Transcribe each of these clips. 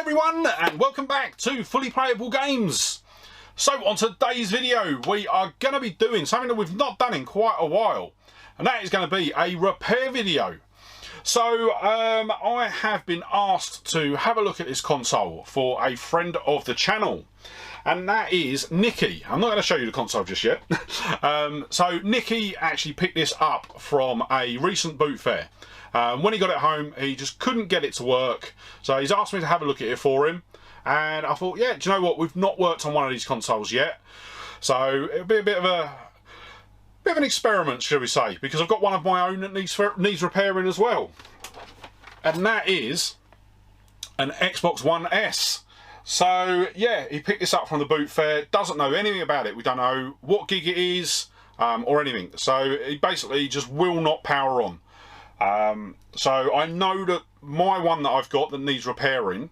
everyone, and welcome back to Fully Playable Games. So on today's video we are going to be doing something that we've not done in quite a while, and that is going to be a repair video. So I have been asked to have a look at this console for a friend of the channel, and that is Nicky. I'm not going to show you the console just yet. So Nicky actually picked this up from a recent boot fair. When he got it home, he just couldn't get it to work, so he's asked me to have a look at it for him, and I thought, yeah, do you know what, we've not worked on one of these consoles yet, so it'll be a bit of an experiment, shall we say, because I've got one of my own that needs repairing as well, and that is an Xbox One S. So yeah, he picked this up from the boot fair, doesn't know anything about it, we don't know what gig it is or anything, so he basically just will not power on. So I know that my one that I've got that needs repairing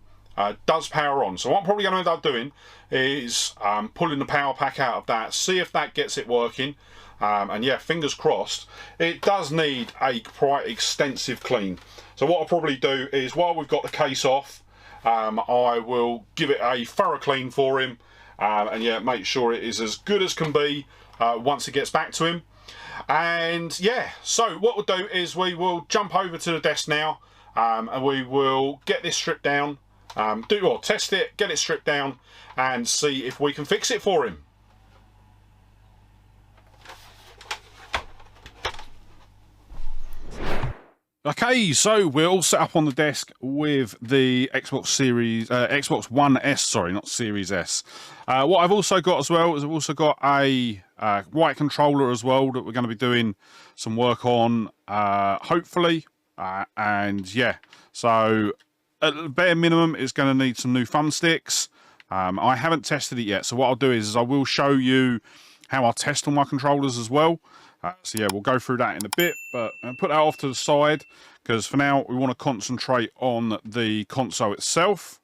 does power on, so what I'm probably going to end up doing is pulling the power pack out of that, see if that gets it working, and yeah, fingers crossed. It does need a quite extensive clean, so what I'll probably do is, while we've got the case off, I will give it a thorough clean for him, and yeah, make sure it is as good as can be once it gets back to him. And yeah, so what we'll do is we will jump over to the desk now, and we will get this stripped down, test it, get it stripped down, and see if we can fix it for him. Okay, so we're all set up on the desk with the Xbox One S, sorry, not Series S. What I've also got as well is I've also got a white controller as well that we're going to be doing some work on, hopefully. And yeah, so at the bare minimum, it's going to need some new thumb sticks. I haven't tested it yet, so what I'll do is I will show you how I test on my controllers as well. So yeah, we'll go through that in a bit, but put that off to the side, because for now we want to concentrate on the console itself.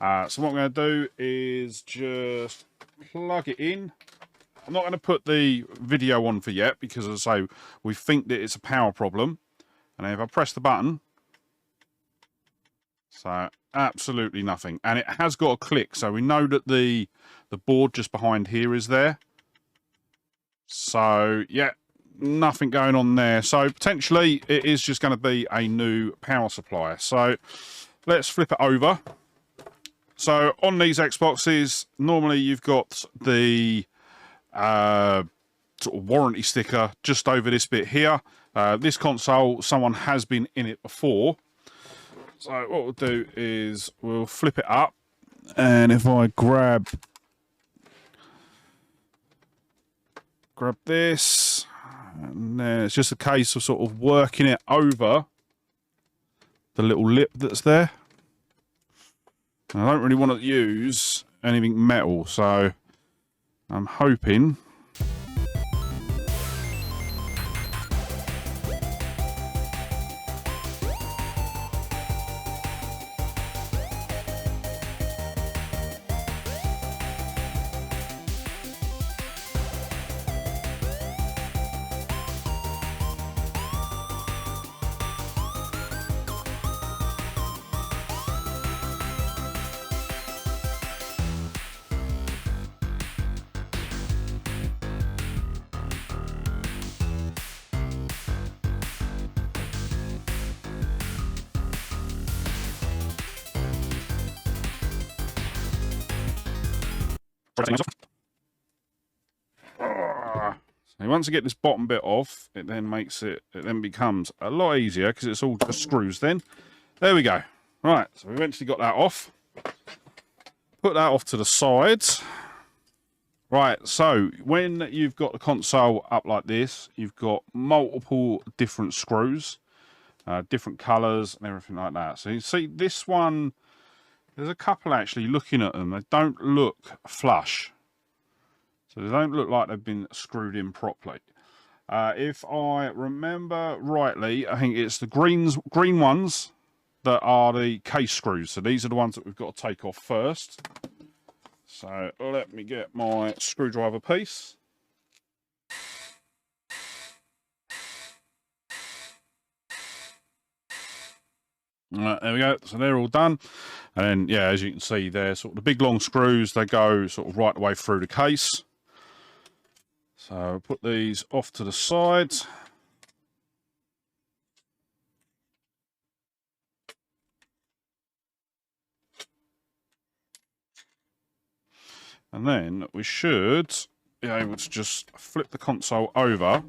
So what I'm going to do is just plug it in. I'm not going to put the video on for yet, because as I say, we think that it's a power problem. And if I press the button, so absolutely nothing. And it has got a click, so we know that the board just behind here is there. So yeah, nothing going on there, so potentially it is just going to be a new power supply. So let's flip it over. So on these Xboxes, normally you've got the sort of warranty sticker just over this bit here. This console, someone has been in it before, so what we'll do is we'll flip it up, and if I grab this, and then it's just a case of sort of working it over the little lip that's there. And I don't really want to use anything metal, so I'm hoping so once I get this bottom bit off, it then becomes a lot easier, because it's all just screws then. There we go. Right, so we eventually got that off. Put that off to the sides. Right, so when you've got the console up like this, you've got multiple different screws, different colours and everything like that. So you see this one, there's a couple actually looking at them, they don't look flush. So they don't look like they've been screwed in properly. If I remember rightly, I think it's the green ones that are the case screws. So these are the ones that we've got to take off first. So let me get my screwdriver piece. There we go. So they're all done. And then, yeah, as you can see, they're sort of the big long screws. They go sort of right the way through the case. So put these off to the side. And then we should be able to just flip the console over.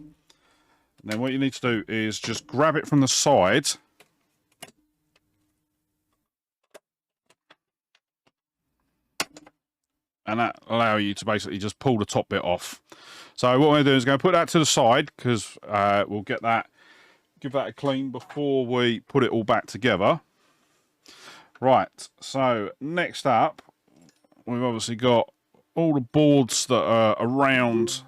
And then what you need to do is just grab it from the side. And that allows you to basically just pull the top bit off. So what we're going to do is going to put that to the side, because we'll give that a clean before we put it all back together. Right, so next up, we've obviously got all the boards that are around.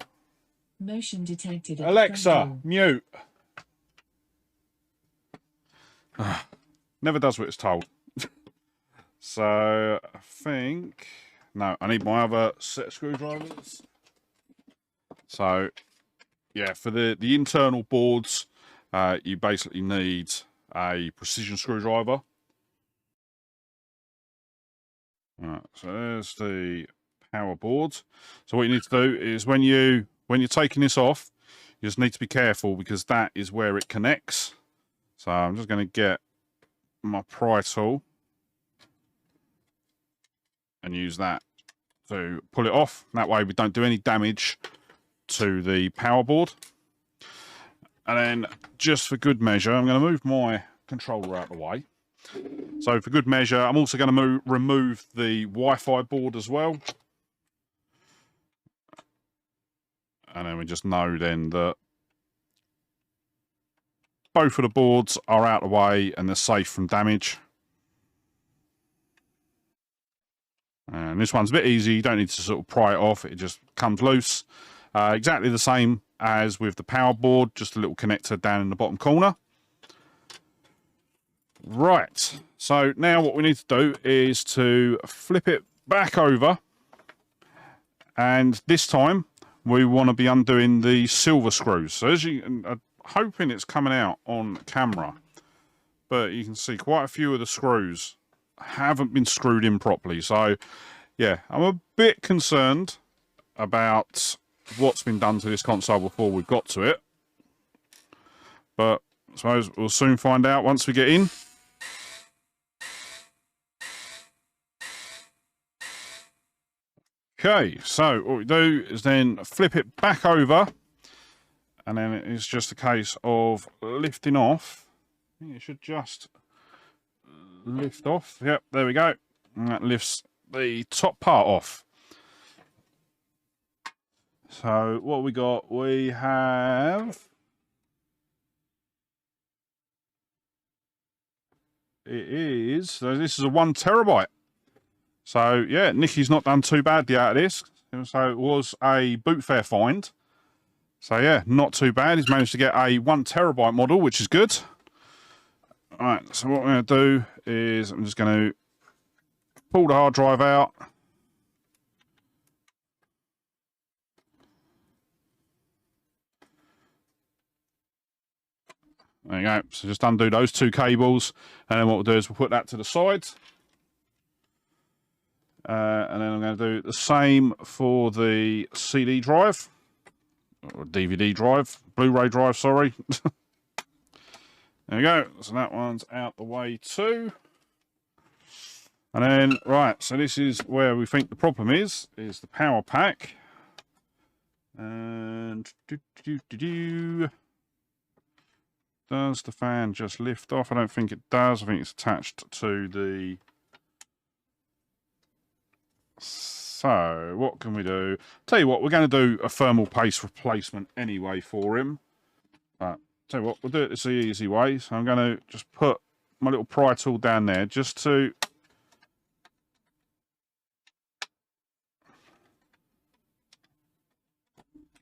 Motion detected. Alexa, mute. Never does what it's told. So I think, no, I need my other set of screwdrivers. So yeah, for the internal boards, you basically need a precision screwdriver. Right, so there's the power board. So what you need to do is when you're taking this off, you just need to be careful, because that is where it connects. So I'm just going to get my pry tool and use that to pull it off. That way we don't do any damage to the power board. And then just for good measure, I'm going to move my controller out of the way. So for good measure, I'm also going to remove the Wi-Fi board as well. And then we just know then that both of the boards are out of the way and they're safe from damage. And this one's a bit easy. You don't need to sort of pry it off. It just comes loose. Exactly the same as with the power board, just a little connector down in the bottom corner. Right, so now what we need to do is to flip it back over, and this time we want to be undoing the silver screws. So as I'm hoping it's coming out on camera, but you can see quite a few of the screws haven't been screwed in properly. So yeah, I'm a bit concerned about what's been done to this console before we've got to it, but I suppose we'll soon find out once we get in. Okay, so what we do is then flip it back over, and then it's just a case of lifting off. I think it should just lift off. Yep, there we go. And that lifts the top part off. So what we got? We have... So this is a 1 terabyte. So yeah, Nicky's not done too badly out of this. So it was a boot fair find. So yeah, not too bad. He's managed to get a 1 terabyte model, which is good. All right, so what I'm going to do is I'm just going to pull the hard drive out. There you go. So just undo those 2 cables, and then what we'll do is we'll put that to the side. And then I'm going to do the same for the CD drive, or DVD drive, Blu-ray drive, sorry. There we go. So that one's out the way too. And then, right, so this is where we think the problem is the power pack. And does the fan just lift off? I don't think it does. I think it's attached to the... So, what can we do? Tell you what, we're going to do a thermal paste replacement anyway for him. But, tell you what, we'll do it this easy way. So I'm going to just put my little pry tool down there just to...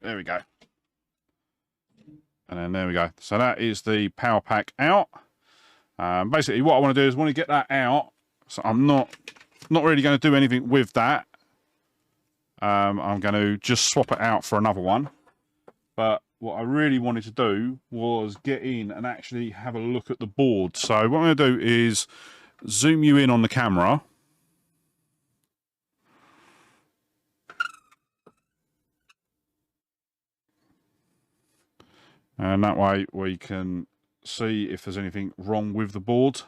There we go. And then there we go. So that is the power pack out. Basically, what I want to do is want to get that out. So I'm not really going to do anything with that. I'm going to just swap it out for another one. But what I really wanted to do was get in and actually have a look at the board. So what I'm going to do is zoom you in on the camera. And that way we can see if there's anything wrong with the board.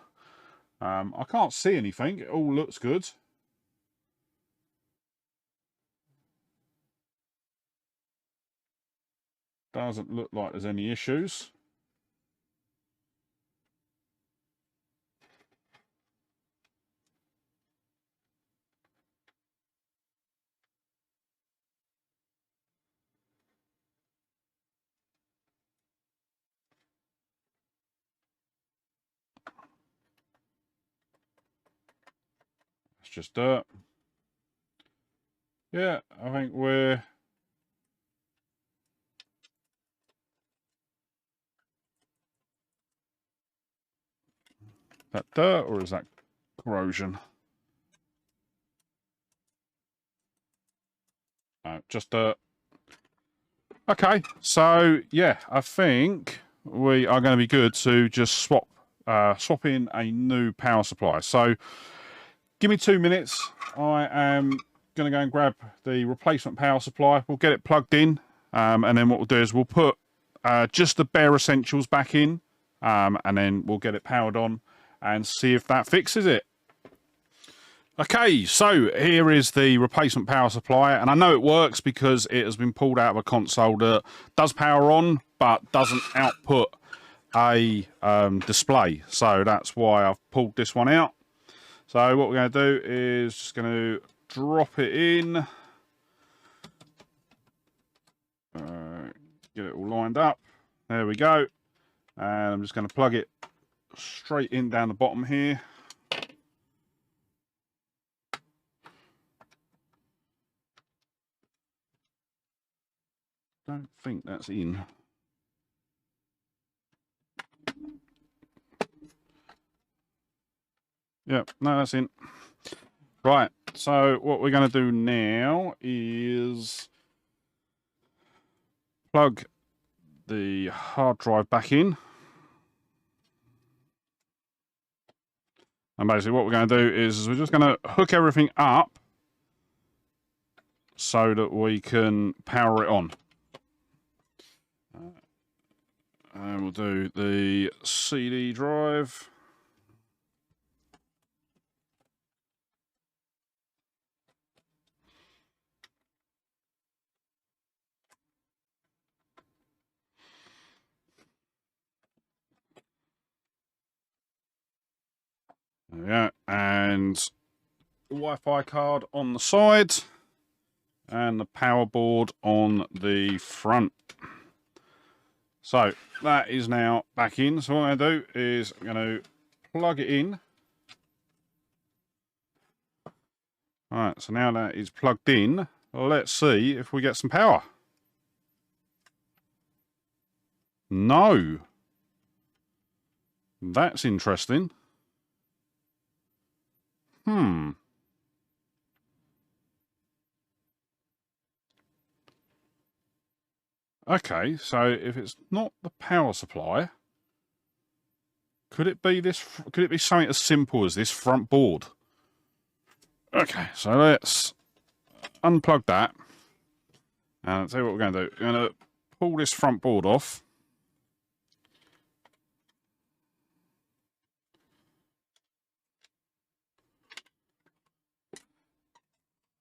I can't see anything. It all looks good. Doesn't look like there's any issues. It's just dirt. Yeah, I think we're... That dirt, or is that corrosion? No, just dirt. Okay, so yeah, I think we are going to be good to just swap in a new power supply. So give me 2 minutes. I am going to go and grab the replacement power supply. We'll get it plugged in, and then what we'll do is we'll put just the bare essentials back in, and then we'll get it powered on and see if that fixes it. Okay, so here is the replacement power supply, and I know it works because it has been pulled out of a console that does power on but doesn't output a display. So that's why I've pulled this one out. So what we're going to do is just going to drop it in, get it all lined up. There we go. And I'm just going to plug it straight in down the bottom here. Don't think that's in. Yep, no, that's in. Right, so what we're going to do now is plug the hard drive back in. And basically what we're going to do is we're just going to hook everything up so that we can power it on. And we'll do the CD drive. There we go. And the Wi-Fi card on the side. And the power board on the front. So that is now back in. So what I'm going to do is I'm going to plug it in. All right, so now that is plugged in, let's see if we get some power. No. That's interesting. Okay, so if it's not the power supply, could it be this? Could it be something as simple as this front board? Okay, so let's unplug that. And I'll tell you what we're going to do. We're going to pull this front board off.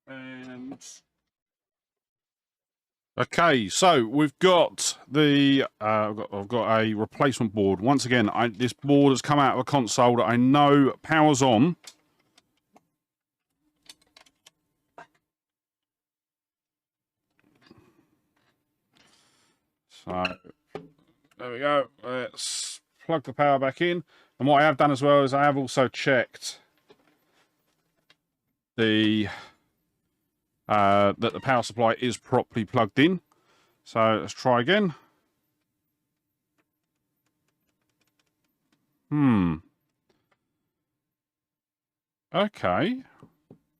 And okay, so we've got the I've got a replacement board. Once again, this board has come out of a console that I know powers on. So there we go. Let's plug the power back in. And what I have done as well is I have also checked the that the power supply is properly plugged in. So let's try again. Okay.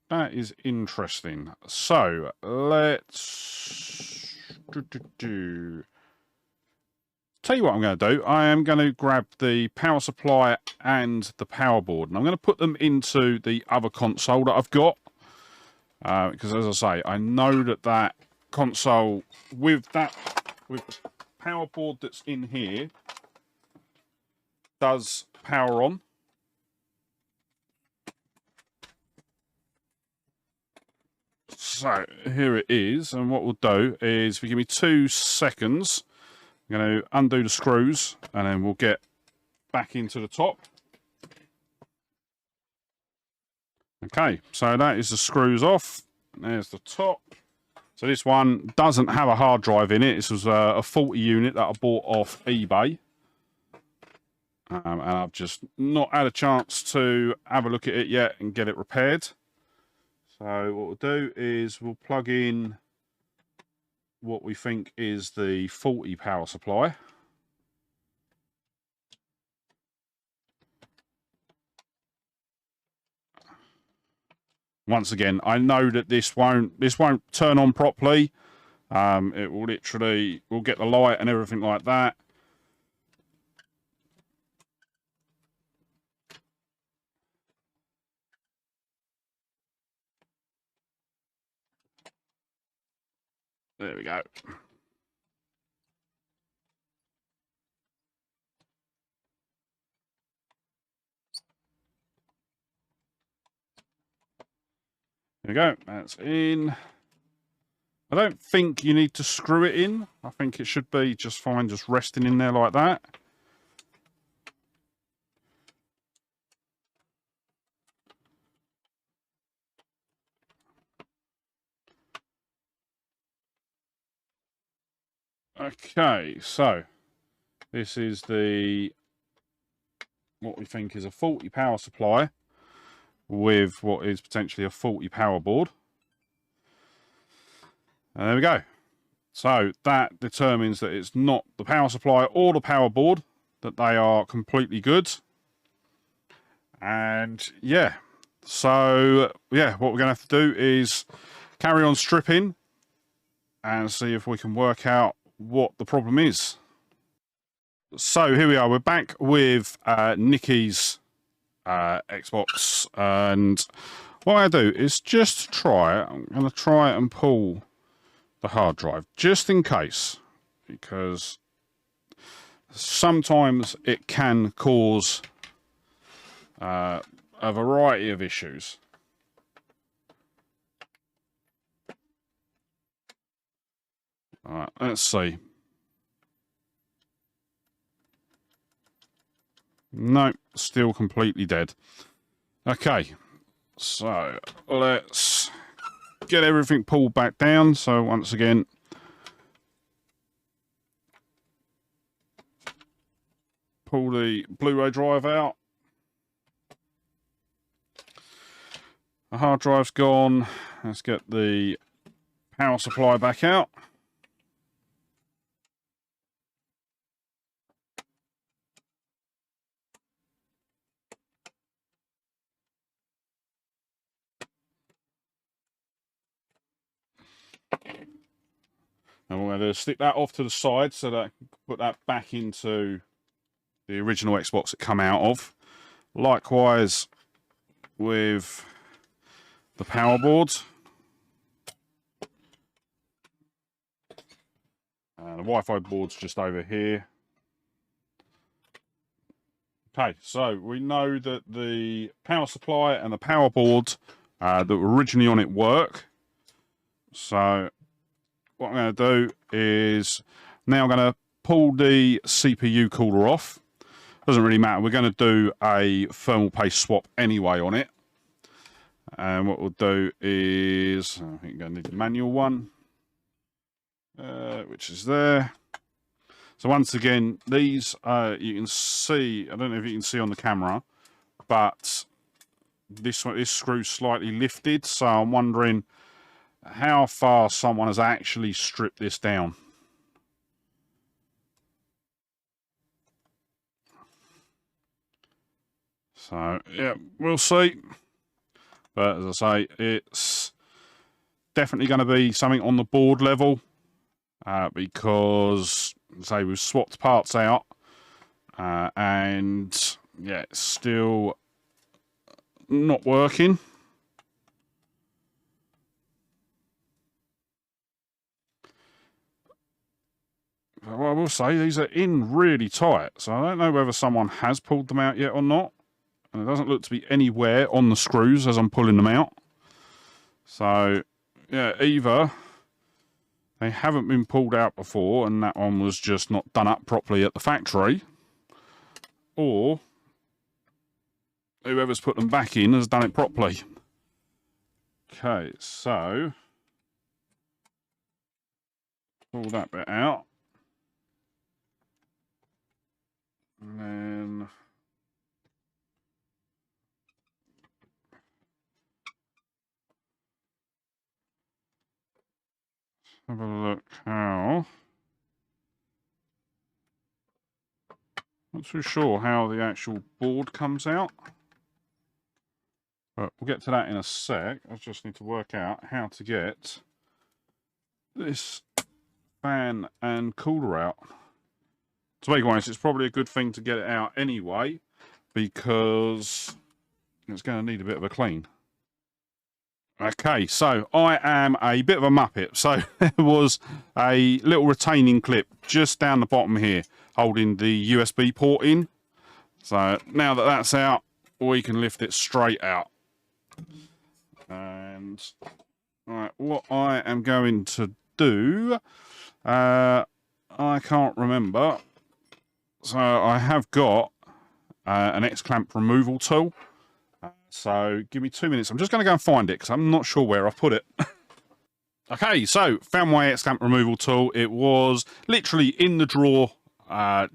That is interesting. So let's tell you what I'm going to do. I am going to grab the power supply and the power board, and I'm going to put them into the other console that I've got. Because as I say, I know that that console with the power board that's in here does power on. So here it is, and what we'll do is, if you give me 2 seconds, I'm going to undo the screws, and then we'll get back into the top. Okay, so that is the screws off. There's the top. So this one doesn't have a hard drive in it. This was a 40 unit that I bought off eBay. And I've just not had a chance to have a look at it yet and get it repaired. So what we'll do is we'll plug in what we think is the 40 power supply. Once again, I know that this won't turn on properly. It will literally, we'll get the light and everything like that. There we go. There we go. That's in. I don't think you need to screw it in. I think it should be just fine, just resting in there like that. Okay, so this is the what we think is a 40 power supply with what is potentially a 40 power board. And there we go. So that determines that it's not the power supply or the power board, that they are completely good. And yeah, so yeah, what we're going to have to do is carry on stripping and see if we can work out what the problem is. So here we are, we're back with Nikki's Xbox, and what I do is just I'm going to try and pull the hard drive just in case, because sometimes it can cause a variety of issues. All right, let's see. No, still completely dead. Okay, so let's get everything pulled back down. So once again, pull the Blu-ray drive out. The hard drive's gone. Let's get the power supply back out. And we're going to stick that off to the side so that I can put that back into the original Xbox it come out of. Likewise with the power boards. The Wi-Fi board's just over here. Okay, so we know that the power supply and the power board that were originally on it work. So what I'm going to do is now I'm going to pull the CPU cooler off. Doesn't really matter. We're going to do a thermal paste swap anyway on it. And what we'll do is, I think I'm going to need the manual one, which is there. So once again, these you can see, I don't know if you can see on the camera, but this screw's slightly lifted. So I'm wondering how far someone has actually stripped this down. So yeah, we'll see. But as I say, it's definitely going to be something on the board level, because So we've swapped parts out, and yeah, it's still not working. But what I will say, these are in really tight, so I don't know whether someone has pulled them out yet or not. And it doesn't look to be any wear on the screws as I'm pulling them out. So, yeah, either they haven't been pulled out before and that one was just not done up properly at the factory, or whoever's put them back in has done it properly. Okay, so pull that bit out. And then have a look how. Not too sure how the actual board comes out. But we'll get to that in a sec. I just need to work out how to get this fan and cooler out. To be honest, it's probably a good thing to get it out anyway, because it's going to need a bit of a clean. Okay, so I am a bit of a muppet. So there was a little retaining clip just down the bottom here, holding the USB port in. So now that that's out, we can lift it straight out. And right, what I am going to do, I can't remember. So I have got an X-clamp removal tool. So give me 2 minutes. I'm just going to go and find it because I'm not sure where I put it. Okay, so found my X-clamp removal tool. It was literally in the drawer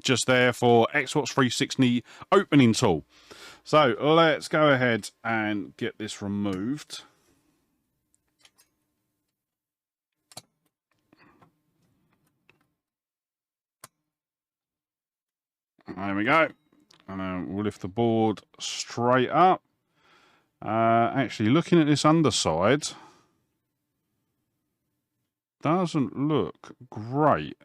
just there for Xbox 360 opening tool. So let's go ahead and get this removed. There we go. And then we'll lift the board straight up. Actually, looking at this underside, doesn't look great.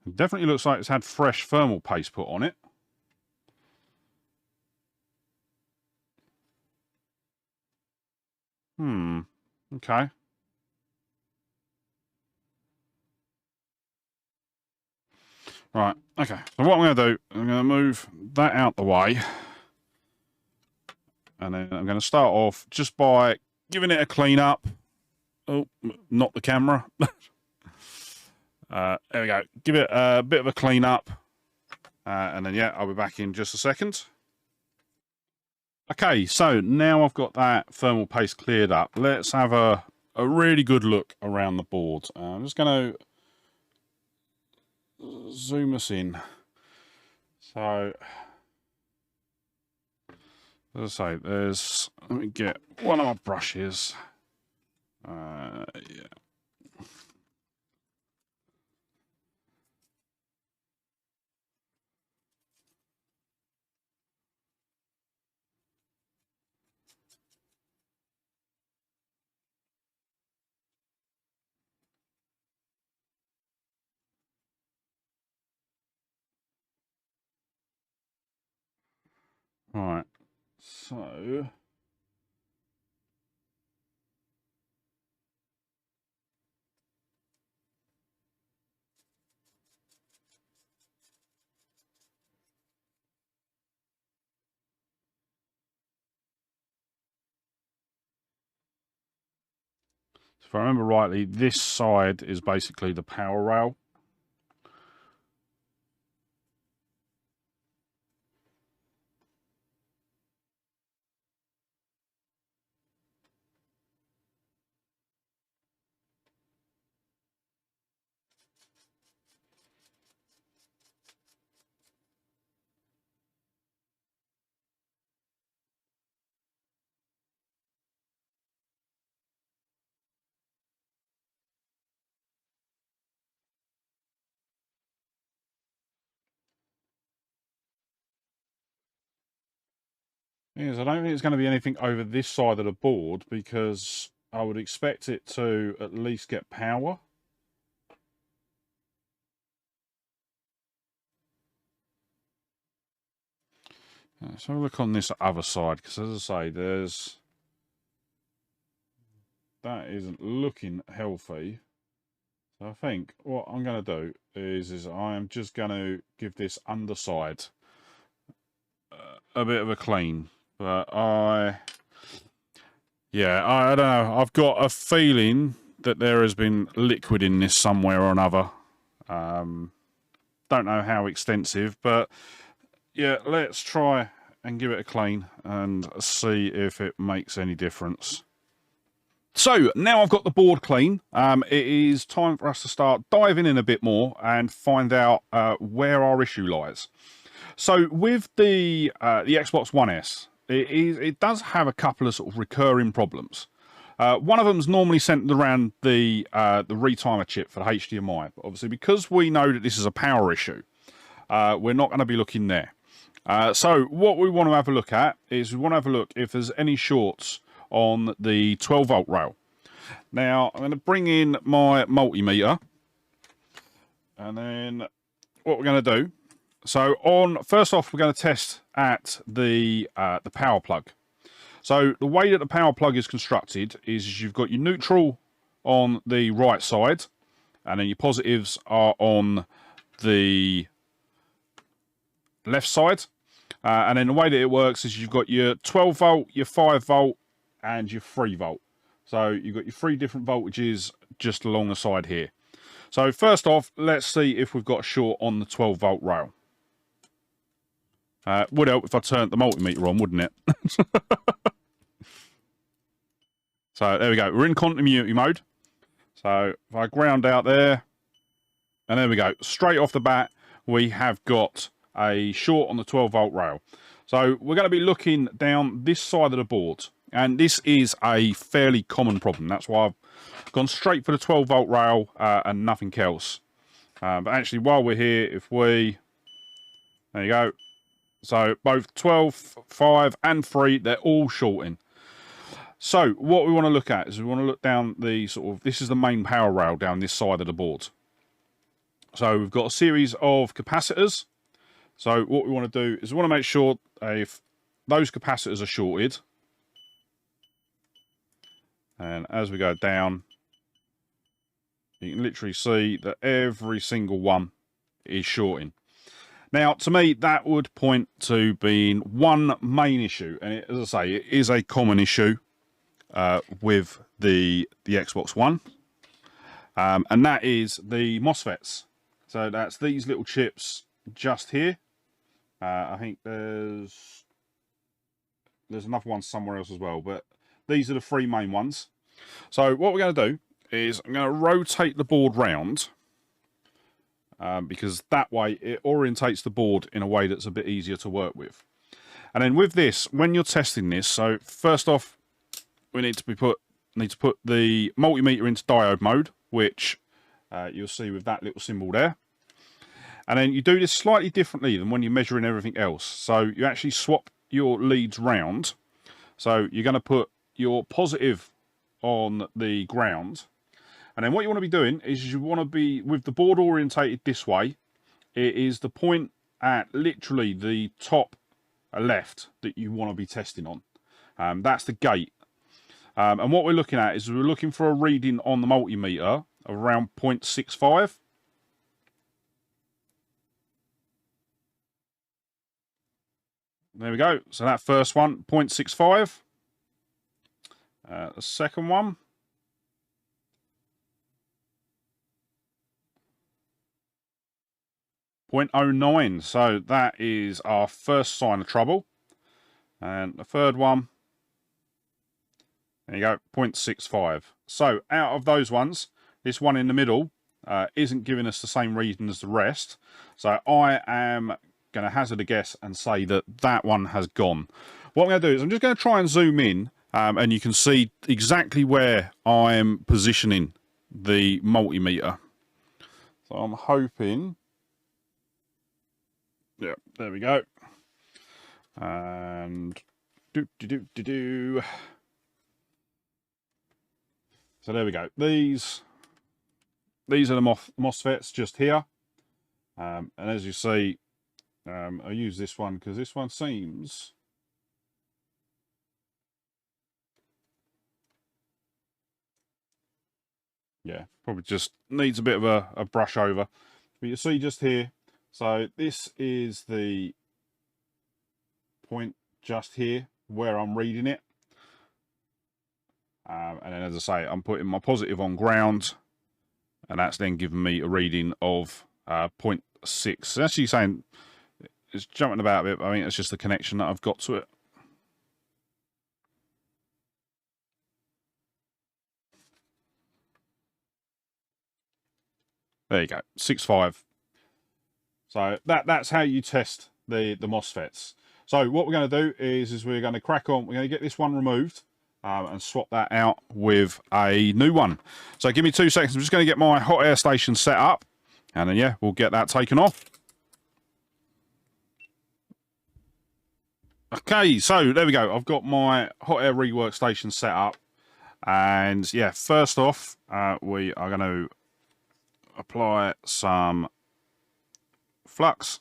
It definitely looks like it's had fresh thermal paste put on it. Okay. Right, okay. So what I'm going to do, I'm going to move that out the way. And then I'm going to start off just by giving it a clean up. Oh, not the camera. There we go. Give it a bit of a clean up. And then, yeah, I'll be back in just a second. Okay, so now I've got that thermal paste cleared up. Let's have a really good look around the board. I'm just going to zoom us in. So, as I say, let me get one of my brushes. Yeah. Right, so if I remember rightly, this side is basically the power rail. Yes, I don't think it's going to be anything over this side of the board because I would expect it to at least get power. Let's have a look on this other side, because as I say, that isn't looking healthy. So I think what I'm going to do is I am just going to give this underside a bit of a clean. But I don't know. I've got a feeling that there has been liquid in this somewhere or another. Don't know how extensive, but yeah, let's try and give it a clean and see if it makes any difference. So now I've got the board clean, it is time for us to start diving in a bit more and find out where our issue lies. So with the Xbox One S, it does have a couple of sort of recurring problems. One of them is normally centered around the retimer chip for the HDMI, but obviously because we know that this is a power issue, we're not going to be looking there. So what we want to have a look at is we want to have a look if there's any shorts on the 12 volt rail. Now I'm going to bring in my multimeter, and then what we're going to do, so first off we're going to test at the power plug. So the way that the power plug is constructed is you've got your neutral on the right side, and then your positives are on the left side. And then the way that it works is you've got your 12 volt, your 5 volt, and your 3 volt. So you've got your 3 different voltages just along the side here. So first off, let's see if we've got a short on the 12 volt rail. Would help if I turned the multimeter on, wouldn't it? So there we go. We're in continuity mode. So if I ground out there, and there we go. Straight off the bat, we have got a short on the 12 volt rail. So we're going to be looking down this side of the board, and this is a fairly common problem. That's why I've gone straight for the 12 volt rail and nothing else. But actually, while we're here, there you go. So both 12, 5 and 3, they're all shorting. So what we want to look at is we want to look down the this is the main power rail down this side of the board. So we've got a series of capacitors. So what we want to do is we want to make sure if those capacitors are shorted. And as we go down, you can literally see that every single one is shorting. Now, to me, that would point to being one main issue. And as I say, it is a common issue with the Xbox One. And that is the Mosfets. So that's these little chips just here. I think there's another one somewhere else as well, but these are the 3 main ones. So what we're going to do is I'm going to rotate the board round, because that way it orientates the board in a way that's a bit easier to work with. And then with this, when you're testing this, so first off, we need to put the multimeter into diode mode, which you'll see with that little symbol there. And then you do this slightly differently than when you're measuring everything else. So you actually swap your leads round. So you're going to put your positive on the ground. And then what you want to be doing is you want to be, with the board orientated this way, it is the point at literally the top left that you want to be testing on. That's the gate. And what we're looking at is we're looking for a reading on the multimeter of around 0.65. There we go. So that first one, 0.65. The second one. 0.09. So that is our first sign of trouble. And the third one, there you go, 0.65. So out of those ones, this one in the middle isn't giving us the same reading as the rest. So I am going to hazard a guess and say that that one has gone. What I'm going to do is I'm just going to try and zoom in, and you can see exactly where I'm positioning the multimeter. So I'm hoping, yeah, there we go. And So there we go. These are the Mosfets just here. And as you see, I use this one because this one seems... yeah, probably just needs a bit of a brush over. But you see just here, so this is the point just here where I'm reading it. And then, as I say, I'm putting my positive on ground, and that's then giving me a reading of 0.6. It's actually saying it's jumping about a bit, but I mean, it's just the connection that I've got to it. There you go, 6.5. So that's how you test the MOSFETs. So what we're going to do is we're going to crack on. We're going to get this one removed and swap that out with a new one. So give me 2 seconds. I'm just going to get my hot air station set up, and then yeah, we'll get that taken off. Okay, so there we go. I've got my hot air rework station set up, and yeah, first off, we are going to apply some flux.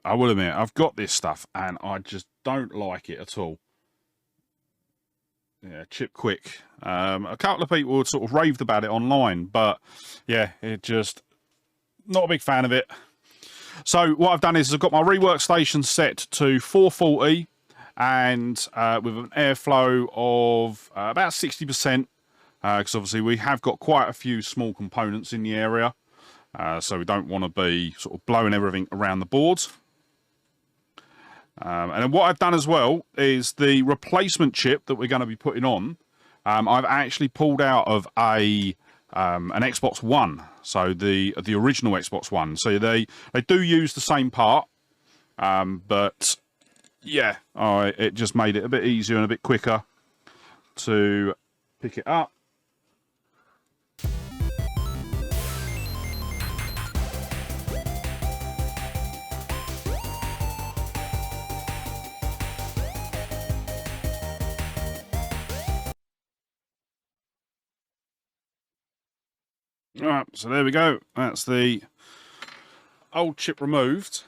I will admit, I've got this stuff and I just don't like it at all. Yeah, chip quick. A couple of people sort of raved about it online, but yeah, it just not a big fan of it. So what I've done is I've got my rework station set to 440 and with an airflow of about 60%, because obviously we have got quite a few small components in the area, so we don't want to be sort of blowing everything around the board. And then what I've done as well is the replacement chip that we're going to be putting on, I've actually pulled out of an Xbox One, so the original Xbox One. So they do use the same part, but yeah, it just made it a bit easier and a bit quicker to pick it up. Alright, so there we go. That's the old chip removed.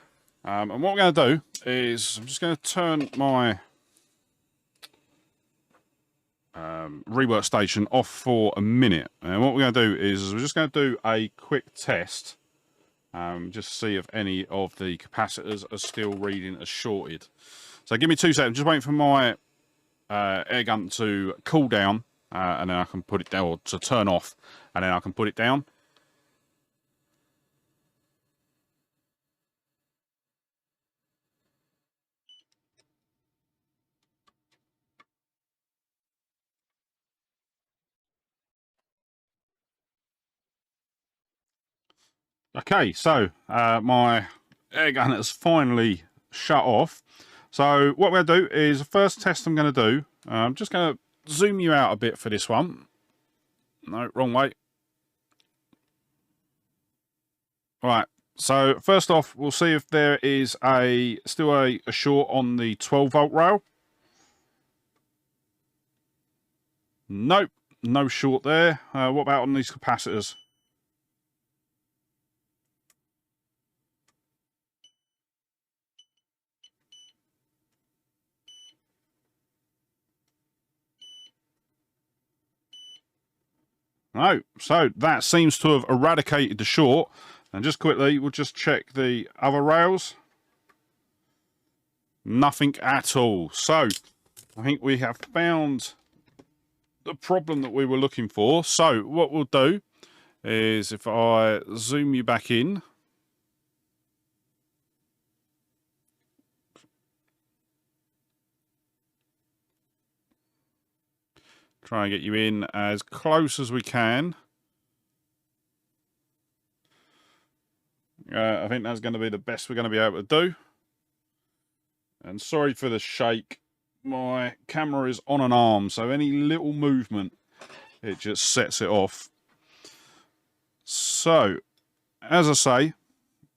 And what we're going to do is I'm just going to turn my rework station off for a minute. And what we're going to do is we're just going to do a quick test. Just see if any of the capacitors are still reading as shorted. So give me 2 seconds. Just waiting for my air gun to cool down. And then I can put it down, or to turn off, and then I can put it down. Okay, so my air gun has finally shut off. So what we're going to do is the first test I'm going to do, I'm just going to zoom you out a bit for this one. No, wrong way. Right, so first off, we'll see if there is still a short on the 12-volt rail. Nope, no short there. What about on these capacitors? No, so that seems to have eradicated the short. And just quickly, we'll just check the other rails. Nothing at all. So I think we have found the problem that we were looking for. So what we'll do is if I zoom you back in. Try and get you in as close as we can. I think that's going to be the best we're going to be able to do. And sorry for the shake. My camera is on an arm, so any little movement, it just sets it off. So, as I say,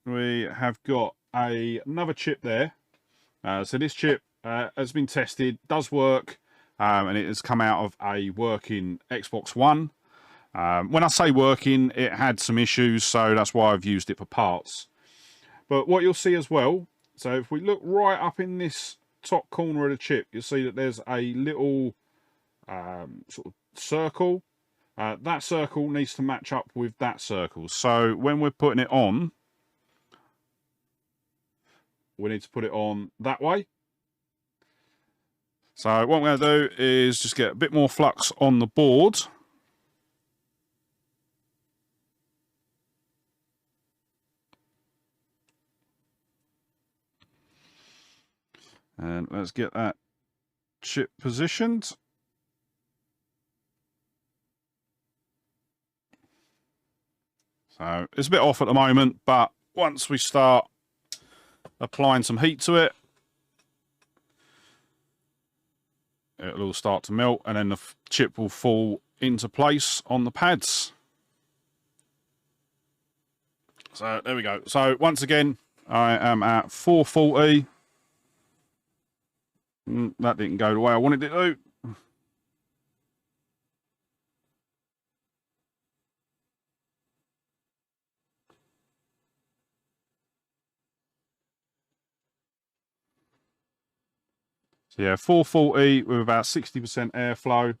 we have got another chip there. So this chip has been tested, does work and it has come out of a working Xbox One. When I say working, it had some issues, so that's why I've used it for parts. But what you'll see as well, so if we look right up in this top corner of the chip, you'll see that there's a little sort of circle. That circle needs to match up with that circle. So when we're putting it on, we need to put it on that way. So what I'm going to do is just get a bit more flux on the board. And let's get that chip positioned. So it's a bit off at the moment, but once we start applying some heat to it, it'll all start to melt, and then the chip will fall into place on the pads. So there we go. So once again, I am at 440. That didn't go the way I wanted it to. So yeah, 440 with about 60% airflow.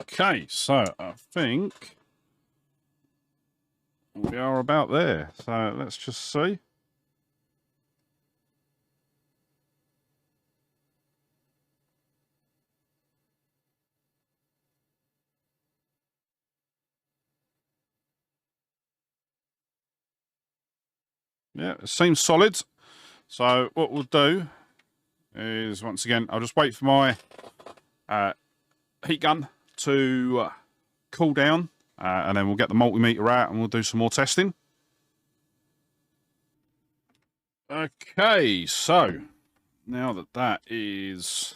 Okay, so I think we are about there. So let's just see. Yeah, it seems solid. So what we'll do is, once again, I'll just wait for my heat gun to cool down, and then we'll get the multimeter out and we'll do some more testing. Okay, so now that that is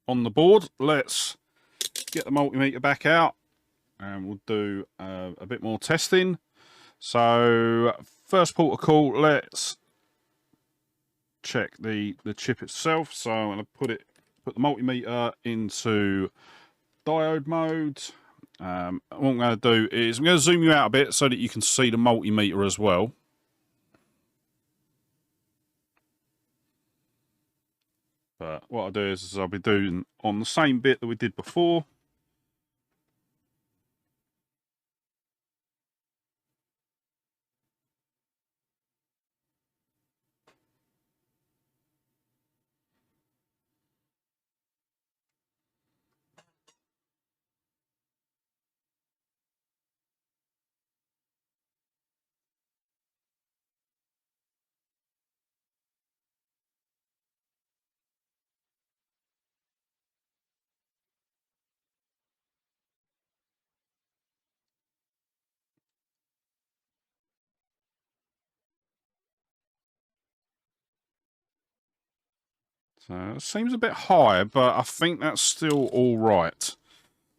on the board, let's get the multimeter back out and we'll do a bit more testing. So first port of call, let's check the chip itself. So I'm going to put the multimeter into diode mode. What I'm going to do is I'm going to zoom you out a bit so that you can see the multimeter as well. But what I'll do is I'll be doing on the same bit that we did before. So it seems a bit high, but I think that's still all right.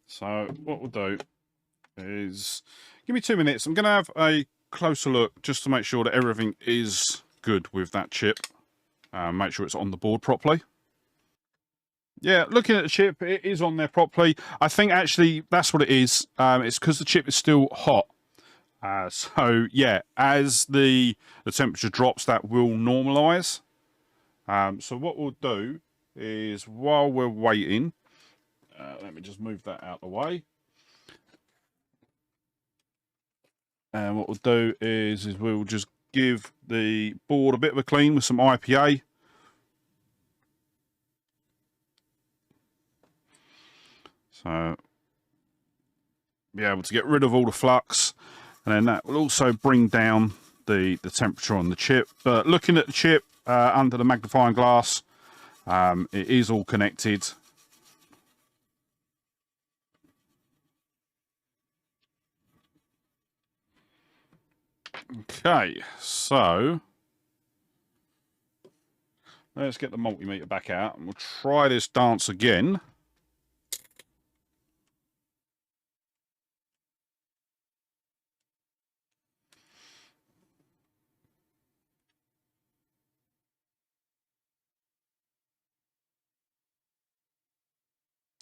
So what we'll do is give me 2 minutes. I'm going to have a closer look just to make sure that everything is good with that chip. Make sure it's on the board properly. Yeah, looking at the chip, it is on there properly. I think actually that's what it is. It's because the chip is still hot. So yeah, as the temperature drops, that will normalise. So what we'll do is, while we're waiting, let me just move that out of the way. And what we'll do is we'll just give the board a bit of a clean with some IPA. So be able to get rid of all the flux, and then that will also bring down the temperature on the chip. But looking at the chip under the magnifying glass, it is all connected. Okay, so let's get the multimeter back out and we'll try this dance again.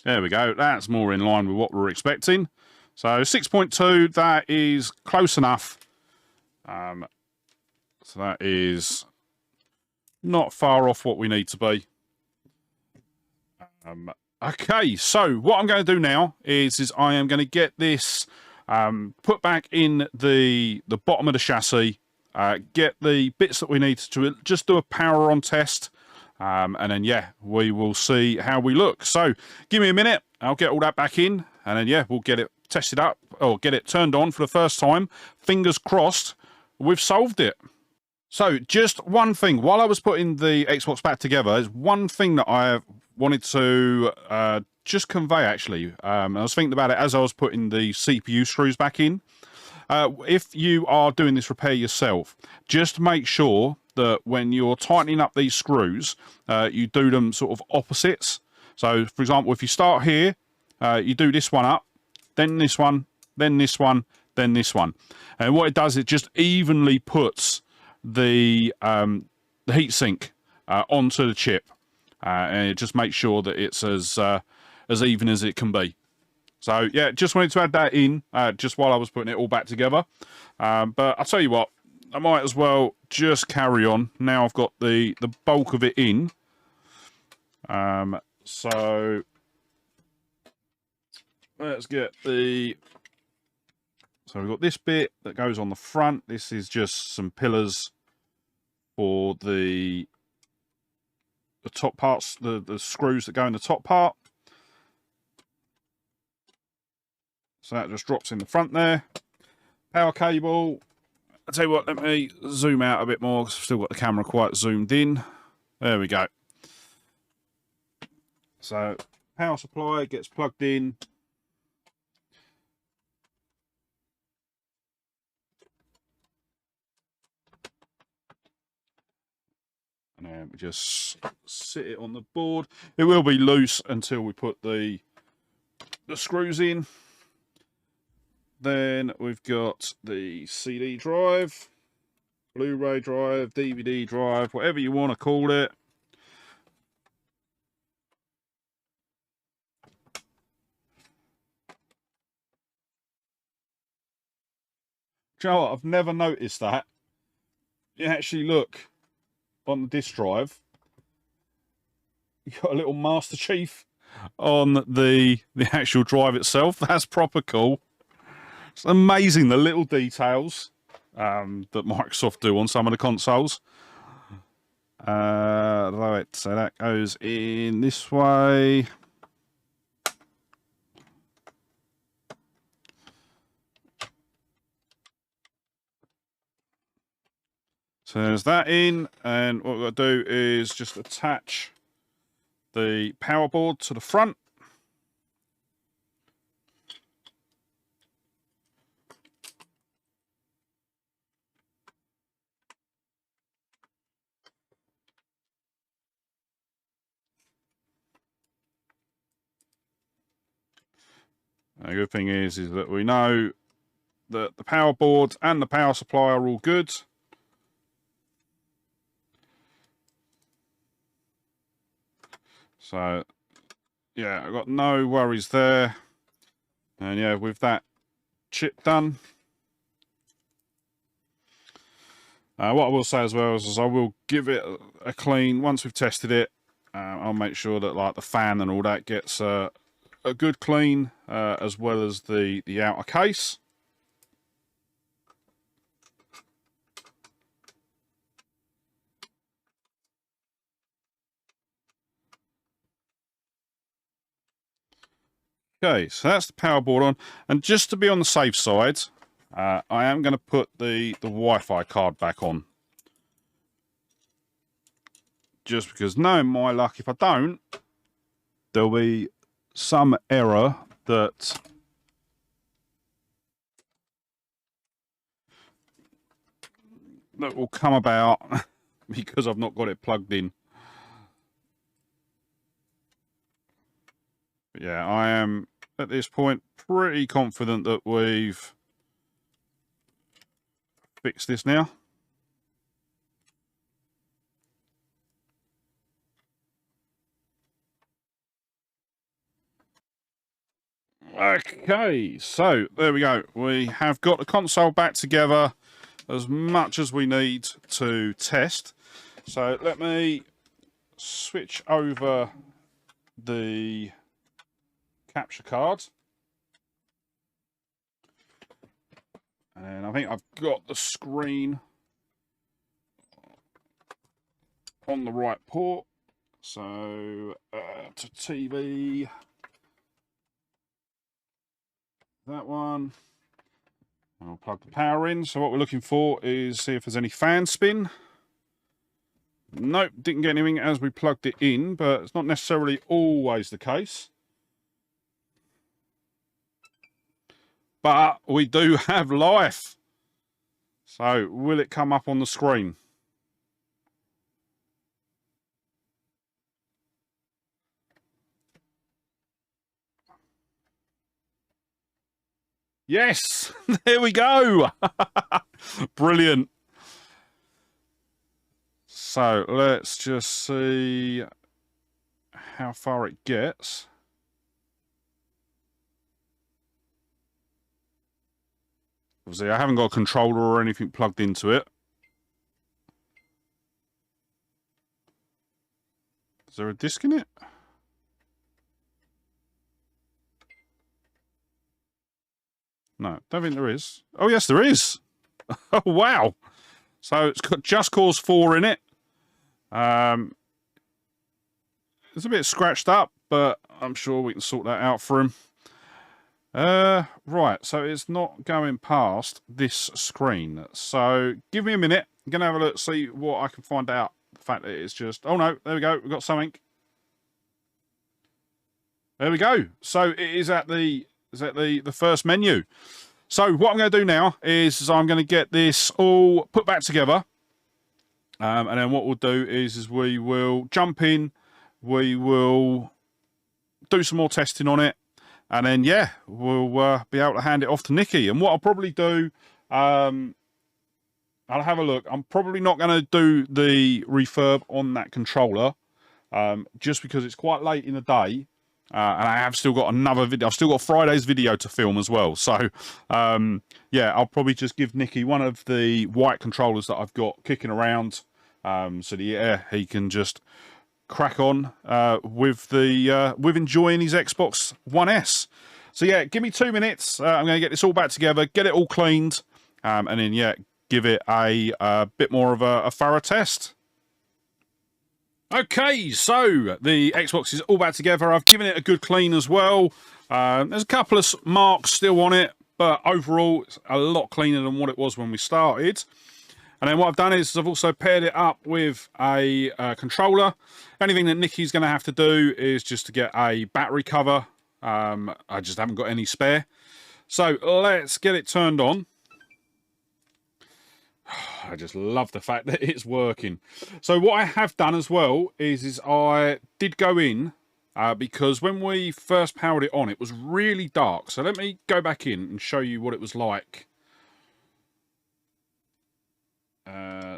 There we go. That's more in line with what we were expecting. So 6.2, that is close enough. So that is not far off what we need to be. Okay, so what I'm going to do now is I am going to get this put back in the bottom of the chassis, get the bits that we need to just do a power on test, and then, yeah, we will see how we look. So give me a minute, I'll get all that back in, and then, yeah, we'll get it tested up, or get it turned on for the first time. Fingers crossed, we've solved it. So just one thing, while I was putting the Xbox back together, there's one thing that I wanted to just convey, actually. I was thinking about it as I was putting the CPU screws back in. If you are doing this repair yourself, just make sure that when you're tightening up these screws, you do them sort of opposites. So, for example, if you start here, you do this one up, then this one, then this one, then this one. And what it does, it just evenly puts the heatsink onto the chip, and it just makes sure that it's as even as it can be. So yeah, just wanted to add that in just while I was putting it all back together. But I'll tell you what, I might as well just carry on. Now I've got the bulk of it in. So let's get the... So we've got this bit that goes on the front. This is just some pillars for the top parts, the screws that go in the top part. So that just drops in the front there. Power cable. I'll tell you what, let me zoom out a bit more because I've still got the camera quite zoomed in. There we go. So power supply gets plugged in. And then we just sit it on the board. It will be loose until we put the screws in. Then we've got the CD drive, Blu-ray drive, DVD drive, whatever you want to call it. Do you know what? I've never noticed that. You actually look on the disk drive, you've got a little Master Chief on the actual drive itself. That's proper cool. It's amazing the little details that Microsoft do on some of the consoles. Right, so that goes in this way. So there's that in, and what we've got to do is just attach the power board to the front. The good thing is that we know that the power board and the power supply are all good. So, yeah, I've got no worries there. And yeah, with that chip done. What I will say as well is I will give it a clean. Once we've tested it, I'll make sure that like the fan and all that gets a good clean, as well as the outer case. Okay, so that's the power board on, and just to be on the safe side, I am going to put the Wi-Fi card back on. Just because, knowing my luck, if I don't, there'll be some error that will come about because I've not got it plugged in. yeah, I am at this point pretty confident that we've fixed this now. Okay, so there we go. We have got the console back together as much as we need to test. So let me switch over the capture card. And I think I've got the screen on the right port. So to TV. That one. I'll plug the power in. So what we're looking for is see if there's any fan spin. Nope, didn't get anything as we plugged it in, but it's not necessarily always the case. But we do have life. So will it come up on the screen? Yes, there we go. Brilliant. So let's just see how far it gets. Obviously, I haven't got a controller or anything plugged into it. Is there a disc in it? No, don't think there is. Oh, yes, there is. Oh, wow. So it's got Just Cause 4 in it. It's a bit scratched up, but I'm sure we can sort that out for him. Right, so it's not going past this screen. So give me a minute. I'm going to have a look, see what I can find out. The fact that it's just... Oh, no, there we go. We've got something. There we go. So it is at the... Is that the first menu? So what I'm going to do now is I'm going to get this all put back together. And then what we'll do is we will jump in. We will do some more testing on it. And then, yeah, we'll be able to hand it off to Nikki. And what I'll probably do, I'll have a look. I'm probably not going to do the refurb on that controller. Just because it's quite late in the day. And I have still got another video. I've still got Friday's video to film as well. So, yeah, I'll probably just give Nicky one of the white controllers that I've got kicking around. So that, yeah, he can just crack on with enjoying his Xbox One S. So, yeah, give me 2 minutes. I'm going to get this all back together, get it all cleaned, and then, yeah, give it a bit more of a thorough test. Okay, so the Xbox is all back together. I've given it a good clean as well. There's a couple of marks still on it, but overall it's a lot cleaner than what it was when we started. And then what I've done is I've also paired it up with a controller. Anything that Nicky's going to have to do is just to get a battery cover. I just haven't got any spare. So let's get it turned on. I just love the fact that it's working. So what I have done as well is I did go in because when we first powered it on, it was really dark. So let me go back in and show you what it was like.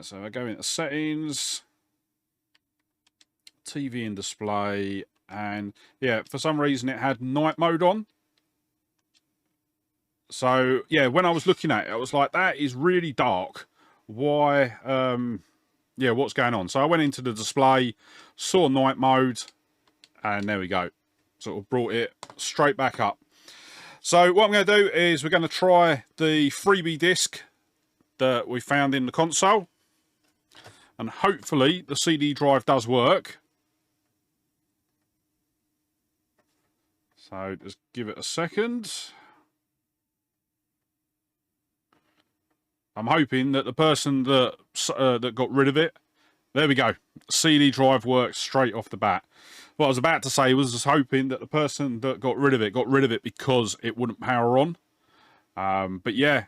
So I go into settings, TV and display, and yeah, for some reason it had night mode on. So yeah, when I was looking at it, I was like, that is really dark. Why, yeah, what's going on? So I went into the display, saw night mode, and there we go. Sort of brought it straight back up. So what I'm going to do is we're going to try the freebie disc that we found in the console. And hopefully the CD drive does work. So just give it a second. I'm hoping that the person that that got rid of it, there we go. CD drive works straight off the bat. What I was about to say was just hoping that the person that got rid of it because it wouldn't power on. But yeah,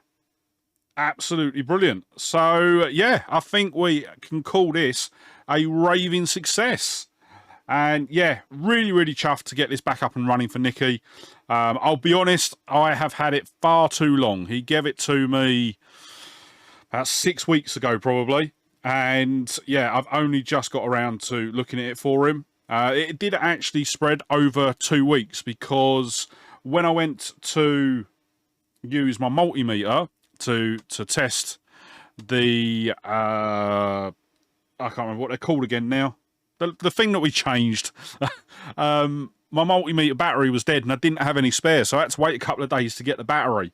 absolutely brilliant. So yeah, I think we can call this a raving success. And yeah, really chuffed to get this back up and running for Nicky. I'll be honest, I have had it far too long. He gave it to me about 6 weeks ago probably, and yeah, I've only just got around to looking at it for him. It did actually spread over 2 weeks, because when I went to use my multimeter to test the I can't remember what they're called again now, the thing that we changed, my multimeter battery was dead and I didn't have any spare, so I had to wait a couple of days to get the battery.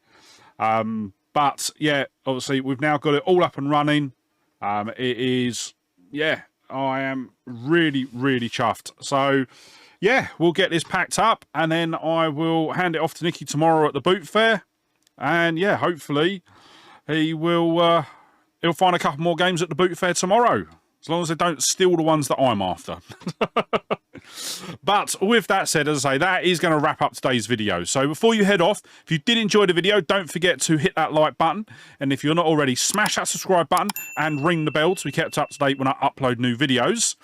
But yeah, obviously we've now got it all up and running. It is, yeah, I am really chuffed. So yeah, we'll get this packed up and then I will hand it off to Nicky tomorrow at the boot fair. And yeah, hopefully he'll find a couple more games at the boot fair tomorrow, as long as they don't steal the ones that I'm after. But with that said, as I say, that is going to wrap up today's video. So before you head off, if you did enjoy the video, don't forget to hit that like button. And if you're not already, smash that subscribe button and ring the bell to be kept up to date when I upload new videos.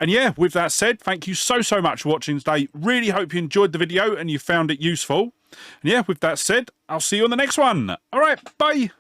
And yeah, with that said, thank you so much for watching today. Really hope you enjoyed the video and you found it useful. And yeah, with that said, I'll see you on the next one. All right, bye.